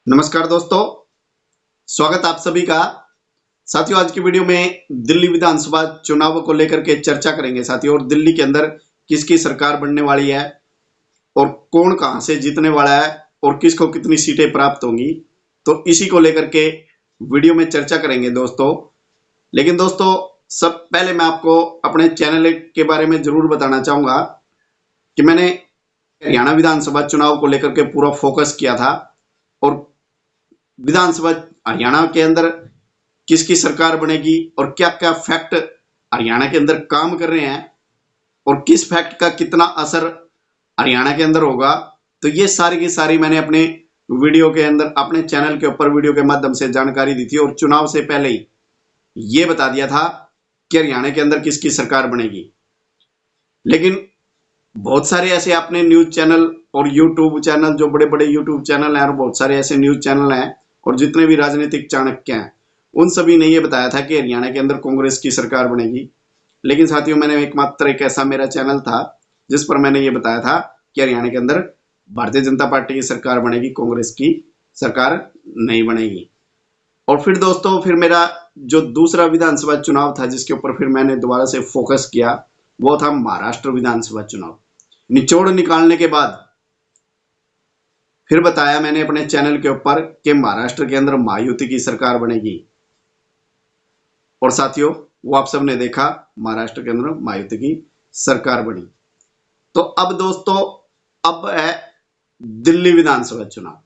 नमस्कार दोस्तों, स्वागत आप सभी का। साथियों, आज की वीडियो में दिल्ली विधानसभा चुनाव को लेकर के चर्चा करेंगे साथियों। और दिल्ली के अंदर किसकी सरकार बनने वाली है और कौन कहां से जीतने वाला है और किसको कितनी सीटें प्राप्त होंगी, तो इसी को लेकर के वीडियो में चर्चा करेंगे दोस्तों। लेकिन दोस्तों, सब पहले मैं आपको अपने चैनल के बारे में जरूर बताना चाहूंगा कि मैंने हरियाणा विधानसभा चुनाव को लेकर के पूरा फोकस किया था और विधानसभा हरियाणा के अंदर किसकी सरकार बनेगी और क्या क्या फैक्ट हरियाणा के अंदर काम कर रहे हैं और किस फैक्ट का कितना असर हरियाणा के अंदर होगा, तो ये सारी की सारी मैंने अपने वीडियो के अंदर अपने चैनल के ऊपर वीडियो के माध्यम से जानकारी दी थी। और चुनाव से पहले ही ये बता दिया था कि हरियाणा के अंदर किसकी सरकार बनेगी। लेकिन बहुत सारे ऐसे अपने न्यूज चैनल और यूट्यूब चैनल, जो बड़े बड़े यूट्यूब चैनल हैं और बहुत सारे ऐसे न्यूज चैनल हैं और जितने भी राजनीतिक चाणक्य हैं, उन सभी ने ये बताया था कि हरियाणा के अंदर कांग्रेस की सरकार बनेगी। लेकिन साथियों, मैंने एकमात्र एक ऐसा मेरा चैनल था जिस पर मैंने ये बताया था कि हरियाणा के अंदर भारतीय जनता पार्टी की सरकार बनेगी, कांग्रेस की सरकार नहीं बनेगी। और फिर दोस्तों, फिर मेरा जो दूसरा विधानसभा चुनाव था जिसके ऊपर फिर मैंने दोबारा से फोकस किया, वो था महाराष्ट्र विधानसभा चुनाव। निचोड़ निकालने के बाद फिर बताया मैंने अपने चैनल के ऊपर कि महाराष्ट्र के अंदर महायुति की सरकार बनेगी। और साथियों, वो आप सबने देखा, महाराष्ट्र के अंदर महायुति की सरकार बनी। तो अब दोस्तों, अब है दिल्ली विधानसभा चुनाव।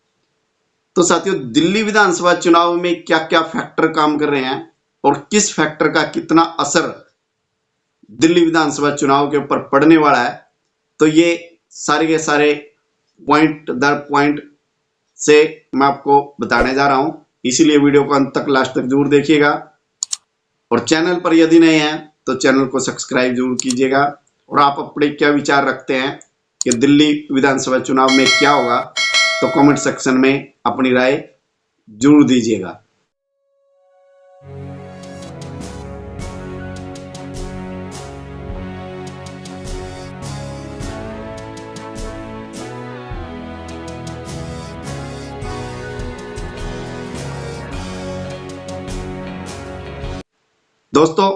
तो साथियों, दिल्ली विधानसभा चुनाव में क्या क्या फैक्टर काम कर रहे हैं और किस फैक्टर का कितना असर दिल्ली विधानसभा चुनाव के ऊपर पड़ने वाला है, तो ये सारे के सारे पॉइंट दर पॉइंट से मैं आपको बताने जा रहा हूं। इसीलिए वीडियो को अंत तक, लास्ट तक जरूर देखिएगा। और चैनल पर यदि नए हैं तो चैनल को सब्सक्राइब जरूर कीजिएगा। और आप अपने क्या विचार रखते हैं कि दिल्ली विधानसभा चुनाव में क्या होगा, तो कमेंट सेक्शन में अपनी राय जरूर दीजिएगा। दोस्तों,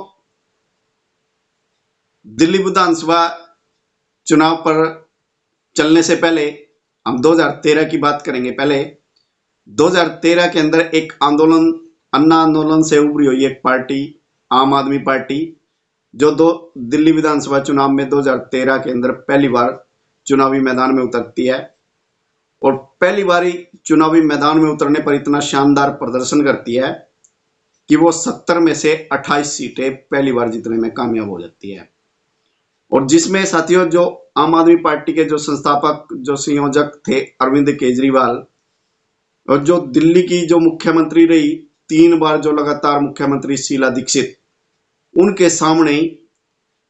दिल्ली विधानसभा चुनाव पर चलने से पहले हम 2013 की बात करेंगे। पहले 2013 के अंदर एक आंदोलन, अन्ना आंदोलन से उभरी हुई एक पार्टी, आम आदमी पार्टी, जो दिल्ली विधानसभा चुनाव में 2013 के अंदर पहली बार चुनावी मैदान में उतरती है। और पहली बार चुनावी मैदान में उतरने पर इतना शानदार प्रदर्शन करती है कि वो 70 में से 28 सीटें पहली बार जीतने में कामयाब हो जाती है। और जिसमें साथियों, जो आम आदमी पार्टी के जो संस्थापक, जो संयोजक थे अरविंद केजरीवाल, और जो दिल्ली की जो मुख्यमंत्री रही 3 बार, जो लगातार मुख्यमंत्री शीला दीक्षित, उनके सामने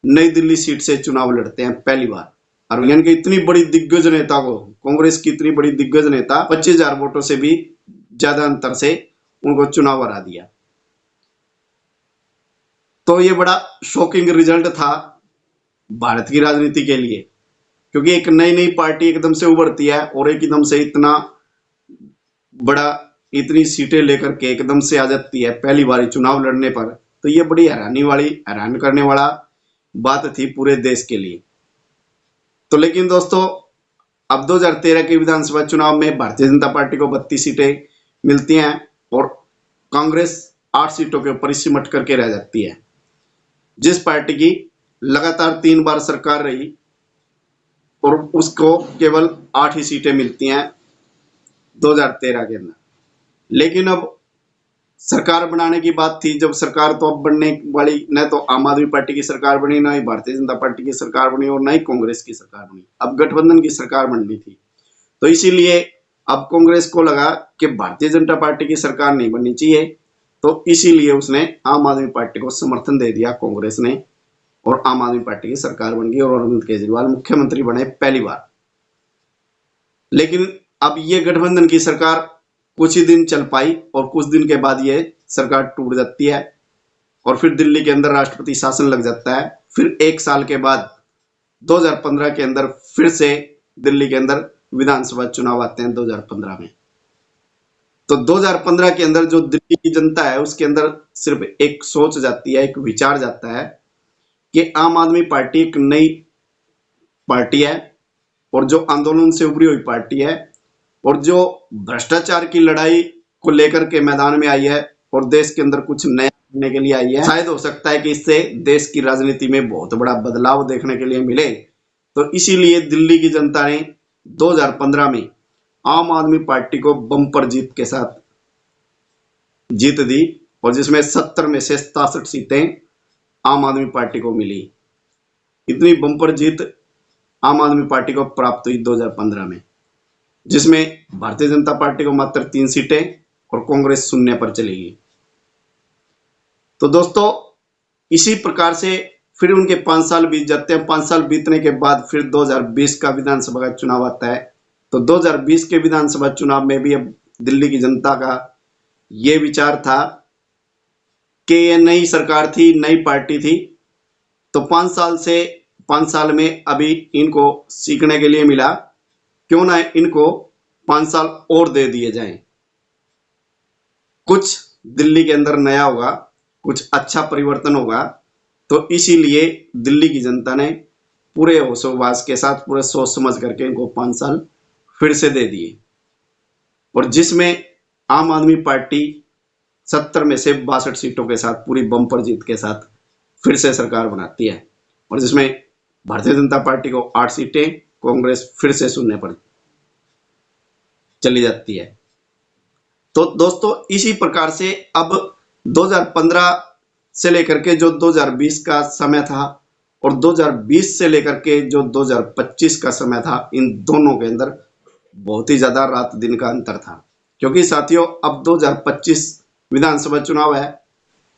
नई दिल्ली सीट से चुनाव लड़ते हैं पहली बार। और यानी कि इतनी बड़ी दिग्गज नेता को, कांग्रेस की इतनी बड़ी दिग्गज नेता 25,000 वोटों से भी ज्यादा अंतर से उनको चुनाव हरा दिया। तो ये बड़ा शॉकिंग रिजल्ट था भारत की राजनीति के लिए, क्योंकि एक नई नई पार्टी एकदम से उभरती है और एकदम से इतना बड़ा, इतनी सीटें लेकर के एकदम से आ जाती है पहली बार चुनाव लड़ने पर। तो ये बड़ी हैरान करने वाला बात थी पूरे देश के लिए। तो लेकिन दोस्तों, अब 2013 के विधानसभा चुनाव में भारतीय जनता पार्टी को 32 सीटें मिलती हैं और कांग्रेस 8 सीटों के ऊपर सिमट करके रह जाती है। जिस पार्टी की लगातार 3 बार सरकार रही और उसको केवल 8 ही सीटें मिलती हैं 2013 के अंदर। लेकिन अब सरकार बनाने की बात थी, जब सरकार तो अब बनने वाली, न तो आम आदमी पार्टी की सरकार बनी, न ही भारतीय जनता पार्टी की सरकार बनी और न ही कांग्रेस की सरकार बनी। अब गठबंधन की सरकार बननी थी। तो इसीलिए अब कांग्रेस को लगा कि भारतीय जनता पार्टी की सरकार नहीं बननी चाहिए, तो इसीलिए उसने आम आदमी पार्टी को समर्थन दे दिया, कांग्रेस ने, और आम आदमी पार्टी की सरकार बन गई और अरविंद केजरीवाल मुख्यमंत्री बने पहली बार। लेकिन अब ये गठबंधन की सरकार कुछ ही दिन चल पाई और कुछ दिन के बाद ये सरकार टूट जाती है और फिर दिल्ली के अंदर राष्ट्रपति शासन लग जाता है। फिर 1 साल के बाद 2015 के अंदर फिर से दिल्ली के अंदर विधानसभा चुनाव आते हैं 2015 में। तो 2015 के अंदर जो दिल्ली की जनता है उसके अंदर सिर्फ एक सोच जाती है, एक विचार जाता है कि आम आदमी पार्टी एक नई पार्टी है और जो आंदोलन से उभरी हुई पार्टी है और जो भ्रष्टाचार की लड़ाई को लेकर के मैदान में आई है और देश के अंदर कुछ नया करने के लिए आई है। शायद हो सकता है कि इससे देश की राजनीति में बहुत बड़ा बदलाव देखने के लिए मिले। तो इसीलिए दिल्ली की जनता ने 2015 में आम आदमी पार्टी को बम्पर जीत के साथ जीत दी और जिसमें 70 में से 67 सीटें आम आदमी पार्टी को मिली। इतनी बम्पर जीत आम आदमी पार्टी को प्राप्त हुई 2015 में, जिसमें भारतीय जनता पार्टी को मात्र 3 सीटें और कांग्रेस शून्य पर चली गई। तो दोस्तों इसी प्रकार से फिर उनके 5 साल बीत जाते हैं। 5 साल बीतने के बाद फिर 2020 का विधानसभा का चुनाव आता है। तो 2020 के विधानसभा चुनाव में भी अब दिल्ली की जनता का ये विचार था कि ये नई सरकार थी, नई पार्टी थी, तो 5 साल में अभी इनको सीखने के लिए मिला, क्यों ना इनको 5 साल और दे दिए जाएं। कुछ दिल्ली के अंदर नया होगा, कुछ अच्छा परिवर्तन होगा। तो इसीलिए दिल्ली की जनता ने पूरे होशोवास के साथ, पूरे सोच समझ करके इनको 5 साल फिर से दे दिए और जिसमें आम आदमी पार्टी 70 में से 62 सीटों के साथ पूरी बम्पर जीत के साथ फिर से सरकार बनाती है और जिसमें भारतीय जनता पार्टी को 8 सीटें, कांग्रेस फिर से शून्य पर चली जाती है। तो दोस्तों इसी प्रकार से अब 2015 से लेकर के जो 2020 का समय था और 2020 से लेकर के जो 2025 का समय था, इन दोनों के अंदर बहुत ही ज्यादा रात दिन का अंतर था। क्योंकि साथियों अब 2025 विधानसभा चुनाव है।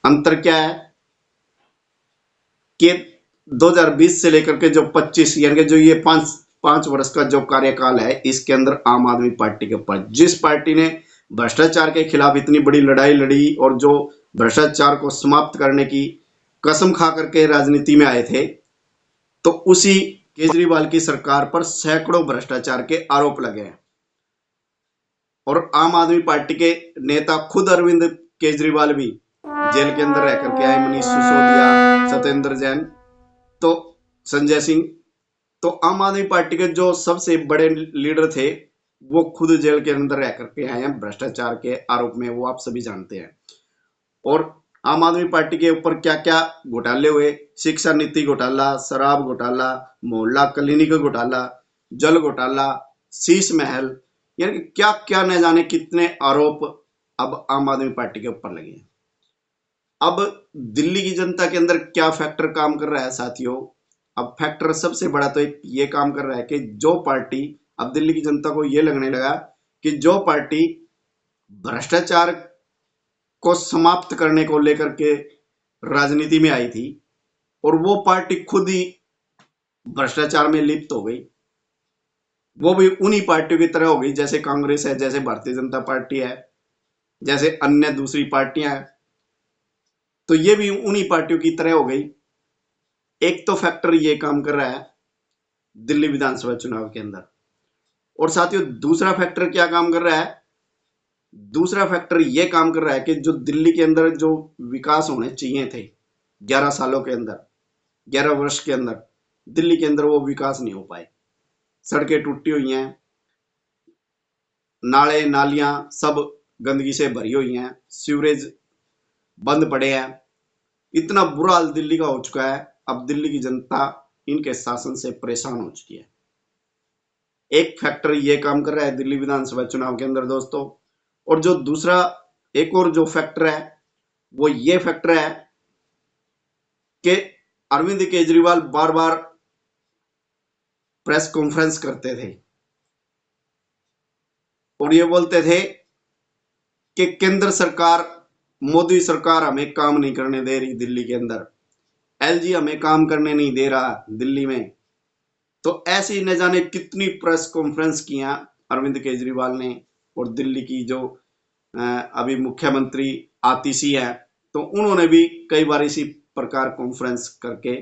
अंतर क्या है कि 2020 से लेकर के जो 25 यानी कि जो ये पांच वर्ष का जो कार्यकाल है, इसके अंदर आम आदमी पार्टी के ऊपर जिस पार्टी ने भ्रष्टाचार के खिलाफ इतनी बड़ी लड़ाई लड़ी और जो भ्रष्टाचार को समाप्त करने की कसम खा करके राजनीति में आए थे, तो उसी केजरीवाल की सरकार पर सैकड़ों भ्रष्टाचार के आरोप लगे हैं और आम आदमी पार्टी के नेता खुद अरविंद केजरीवाल भी जेल के अंदर रह करके आए। मनीष सिसोदिया, सत्येंद्र जैन, तो संजय सिंह, तो आम आदमी पार्टी के जो सबसे बड़े लीडर थे वो खुद जेल के अंदर रह करके आए हैं भ्रष्टाचार के आरोप में, वो आप सभी जानते हैं। और आम आदमी पार्टी के ऊपर क्या क्या घोटाले हुए, शिक्षा नीति घोटाला, शराब घोटाला, मोहल्ला क्लिनिक घोटाला, जल घोटाला, शीश महल, यानी क्या क्या न जाने कितने आरोप अब आम आदमी पार्टी के ऊपर लगे हैं। अब दिल्ली की जनता के अंदर क्या फैक्टर काम कर रहा है साथियों? अब फैक्टर सबसे बड़ा तो एक ये काम कर रहा है कि जो पार्टी, अब दिल्ली की जनता को ये लगने लगा कि जो पार्टी भ्रष्टाचार को समाप्त करने को लेकर के राजनीति में आई थी और वो पार्टी खुद ही भ्रष्टाचार में लिप्त हो गई, वो भी उन्हीं पार्टियों की तरह हो गई जैसे कांग्रेस है, जैसे भारतीय जनता पार्टी है, जैसे अन्य दूसरी पार्टियां हैं, तो ये भी उन्हीं पार्टियों की तरह हो गई। एक तो फैक्टर ये काम कर रहा है दिल्ली विधानसभा चुनाव के अंदर। और साथियों दूसरा फैक्टर क्या काम कर रहा है? दूसरा फैक्टर ये काम कर रहा है कि जो दिल्ली के अंदर जो विकास होने चाहिए थे 11 सालों के अंदर, 11 वर्ष के अंदर, दिल्ली के अंदर वो विकास नहीं हो पाए। सड़कें टूटी हुई हैं, नाले नालियां सब गंदगी से भरी हुई हैं, सीवरेज बंद पड़े हैं। इतना बुरा हाल दिल्ली का हो चुका है। अब दिल्ली की जनता इनके शासन से परेशान हो चुकी है। एक फैक्टर ये काम कर रहा है दिल्ली विधानसभा चुनाव के अंदर दोस्तों। और जो दूसरा एक और जो फैक्टर है वो ये फैक्टर है कि अरविंद केजरीवाल बार बार प्रेस कॉन्फ्रेंस करते थे और ये बोलते थे कि केंद्र सरकार, मोदी सरकार हमें काम नहीं करने दे रही दिल्ली के अंदर, एलजी हमें काम करने नहीं दे रहा दिल्ली में। तो ऐसी न जाने कितनी प्रेस कॉन्फ्रेंस किया अरविंद केजरीवाल ने। और दिल्ली की जो अभी मुख्यमंत्री आतिशी है, तो उन्होंने भी कई बार इसी प्रकार कॉन्फ्रेंस करके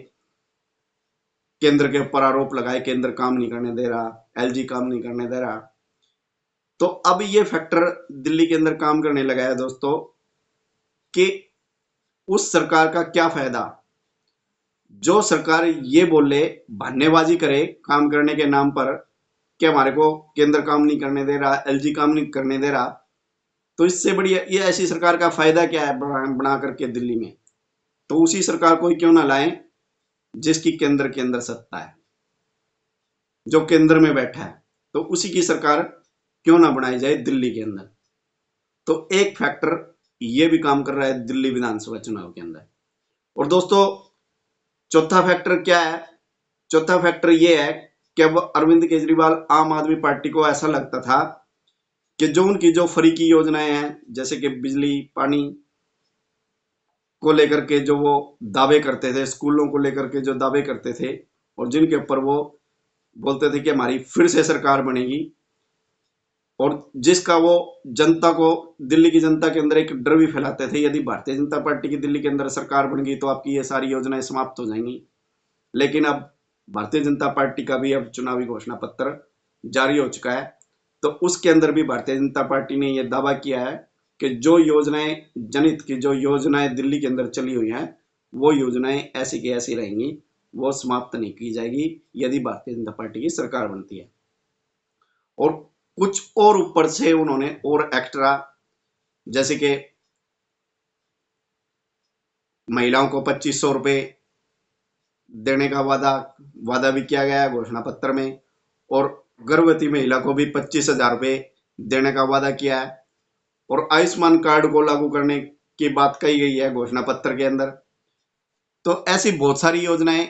केंद्र के ऊपर आरोप लगाए, केंद्र काम नहीं करने दे रहा, एलजी काम नहीं करने दे रहा। तो अब ये फैक्टर दिल्ली के अंदर काम करने लगा है दोस्तों कि उस सरकार का क्या फायदा। जो सरकार ये बोले, बहानेबाजी करे काम करने के नाम पर कि हमारे को केंद्र काम नहीं करने दे रहा, एलजी काम नहीं करने दे रहा, तो इससे बढ़िया ये ऐसी सरकार का फायदा क्या है बना करके दिल्ली में। तो उसी सरकार को ही क्यों ना लाएं जिसकी केंद्र के अंदर सत्ता है, जो केंद्र में बैठा है, तो उसी की सरकार क्यों ना बनाई जाए दिल्ली के अंदर। तो एक फैक्टर ये भी काम कर रहा है दिल्ली विधानसभा चुनाव के अंदर। और दोस्तों चौथा फैक्टर क्या है? चौथा फैक्टर ये है कि अब अरविंद केजरीवाल आम आदमी पार्टी को ऐसा लगता था कि जो उनकी जो फ्री की योजनाएं हैं, जैसे कि बिजली पानी को लेकर के जो वो दावे करते थे, स्कूलों को लेकर के जो दावे करते थे, और जिनके ऊपर वो बोलते थे कि हमारी फिर से सरकार बनेगी, और जिसका वो जनता को, दिल्ली की जनता के अंदर एक डर भी फैलाते थे, यदि भारतीय जनता पार्टी की दिल्ली के अंदर सरकार बन गई तो आपकी ये सारी योजनाएं समाप्त हो जाएंगी। लेकिन अब भारतीय जनता पार्टी का भी अब चुनावी घोषणा पत्र जारी हो चुका है, तो उसके अंदर भी भारतीय जनता पार्टी ने यह दावा किया है कि जो योजनाएं, जनहित की जो योजनाएं दिल्ली के अंदर चली हुई हैं, वो योजनाएं ऐसी की ऐसी रहेंगी, वो समाप्त नहीं की जाएगी यदि भारतीय जनता पार्टी की सरकार बनती है। और कुछ और ऊपर से उन्होंने और एक्स्ट्रा, जैसे कि महिलाओं को 2500 रुपए देने का वादा भी किया गया है घोषणा पत्र में, और गर्भवती महिला को भी 25,000 रुपए देने का वादा किया है, और आयुष्मान कार्ड को लागू करने की बात कही गई है घोषणा पत्र के अंदर। तो ऐसी बहुत सारी योजनाएं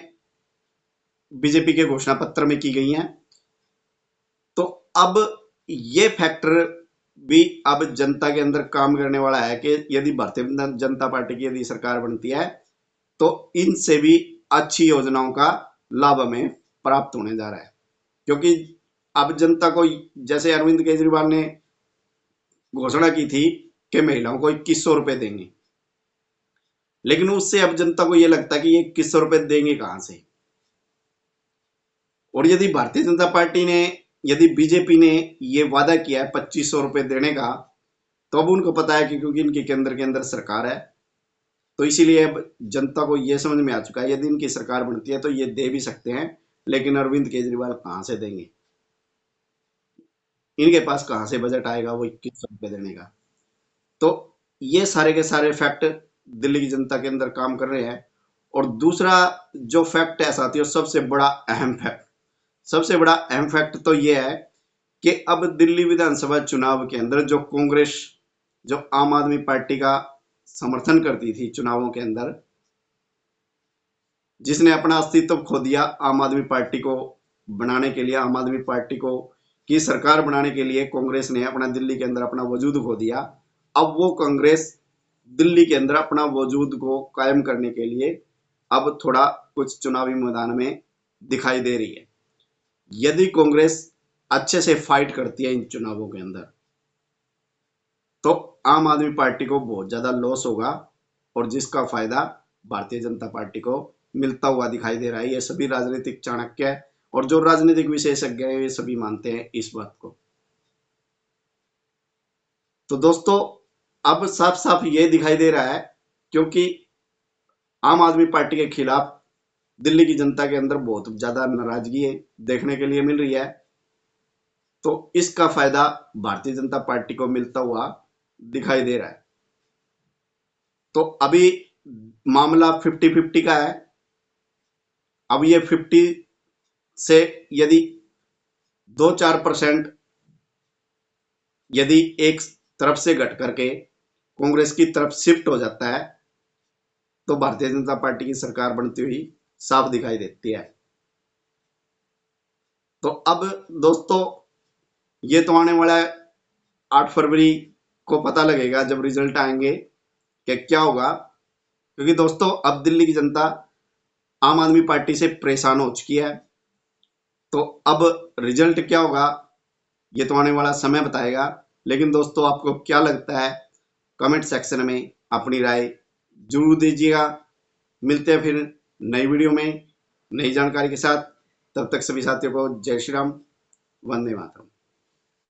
बीजेपी के घोषणा पत्र में की गई हैं। तो अब ये फैक्टर भी अब जनता के अंदर काम करने वाला है कि यदि भारतीय जनता पार्टी की यदि सरकार बनती है तो इनसे भी अच्छी योजनाओं का लाभ हमें प्राप्त होने जा रहा है। क्योंकि अब जनता को, जैसे अरविंद केजरीवाल ने घोषणा की थी कि महिलाओं को 2100 रुपए देंगे, लेकिन उससे अब जनता को यह लगता है कि ये 2100 रुपए देंगे कहां से। और यदि भारतीय जनता पार्टी ने, यदि बीजेपी ने ये वादा किया है 2500 रुपए देने का, तो अब उनको पता है कि क्योंकि इनके केंद्र के अंदर सरकार है, तो इसीलिए अब जनता को यह समझ में आ चुका है यदि इनकी सरकार बनती है तो ये दे भी सकते हैं, लेकिन अरविंद केजरीवाल कहां से देंगे, इनके पास कहां से बजट आएगा वो 2100 रुपए देने का। तो ये सारे के सारे फैक्ट दिल्ली की जनता के अंदर काम कर रहे हैं। और दूसरा जो फैक्ट है साथियों, सबसे बड़ा अहम फैक्ट तो ये है कि अब दिल्ली विधानसभा चुनाव के अंदर जो कांग्रेस, जो आम आदमी पार्टी का समर्थन करती थी चुनावों के अंदर, जिसने अपना अस्तित्व खो दिया आम आदमी पार्टी को बनाने के लिए, आम आदमी पार्टी को की सरकार बनाने के लिए कांग्रेस ने अपना दिल्ली के अंदर अपना वजूद खो दिया। अब वो कांग्रेस दिल्ली के अंदर अपना वजूद को कायम करने के लिए अब थोड़ा कुछ चुनावी मैदान में दिखाई दे रही है। यदि कांग्रेस अच्छे से फाइट करती है इन चुनावों के अंदर, तो आम आदमी पार्टी को बहुत ज्यादा लॉस होगा, और जिसका फायदा भारतीय जनता पार्टी को मिलता हुआ दिखाई दे रहा है। ये सभी राजनीतिक चाणक्य और जो राजनीतिक विशेषज्ञ हैं ये सभी मानते हैं इस बात को। तो दोस्तों अब साफ साफ ये दिखाई दे रहा है, क्योंकि आम आदमी पार्टी के खिलाफ दिल्ली की जनता के अंदर बहुत ज्यादा नाराजगी है देखने के लिए मिल रही है, तो इसका फायदा भारतीय जनता पार्टी को मिलता हुआ दिखाई दे रहा है। तो अभी मामला 50-50 का है। अब ये 50 से यदि 2-4% यदि एक तरफ से घट करके कांग्रेस की तरफ शिफ्ट हो जाता है, तो भारतीय जनता पार्टी की सरकार बनती हुई साफ दिखाई देती है। तो अब दोस्तों ये तो आने वाला है 8 फरवरी को पता लगेगा जब रिजल्ट आएंगे कि क्या होगा। क्योंकि दोस्तों अब दिल्ली की जनता आम आदमी पार्टी से परेशान हो चुकी है, तो अब रिजल्ट क्या होगा ये तो आने वाला समय बताएगा। लेकिन दोस्तों आपको क्या लगता है, कमेंट सेक्शन में अपनी राय जरूर दीजिएगा। मिलते हैं फिर नई वीडियो में नई जानकारी के साथ। तब तक सभी साथियों को जय श्री राम, वंदे मातरम।